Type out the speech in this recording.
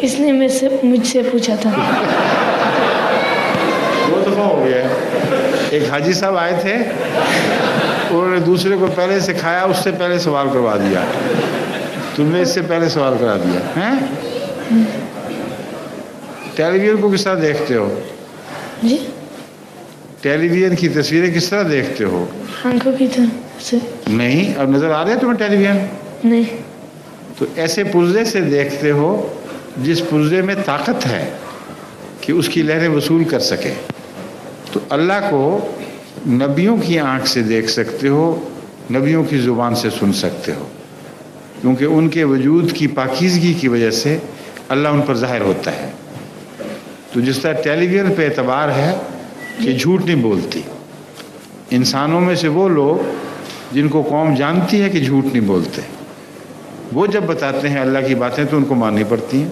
اس نے مجھ سے پوچھا تھا. 2 دفعہ ہو گیا. ایک حاجی صاحب آئے تھے, انہوں نے دوسرے کو پہلے سکھایا, اس سے پہلے سوال کروا دیا. تم نے اس سے پہلے سوال کرا دیا ہیں. ٹیلی ویژن کو کس طرح دیکھتے ہو؟ جی ٹیلی ویژن کی تصویریں کس طرح دیکھتے ہو؟ آنکھوں کی طرح سے. نہیں. اب نظر آ رہا ہے تمہیں ٹیلی ویژن؟ نہیں. تو ایسے پرزے سے دیکھتے ہو جس پرزے میں طاقت ہے کہ اس کی لہریں وصول کر سکے. تو اللہ کو نبیوں کی آنکھ سے دیکھ سکتے ہو, نبیوں کی زبان سے سن سکتے ہو, کیونکہ ان کے وجود کی پاکیزگی کی وجہ سے اللہ ان پر ظاہر ہوتا ہے. تو جس طرح ٹیلی ویژن پہ اعتبار ہے کہ جھوٹ نہیں بولتی. انسانوں میں سے وہ لوگ جن کو قوم جانتی ہے کہ جھوٹ نہیں بولتے, وہ جب بتاتے ہیں اللہ کی باتیں تو ان کو ماننی پڑتی ہیں.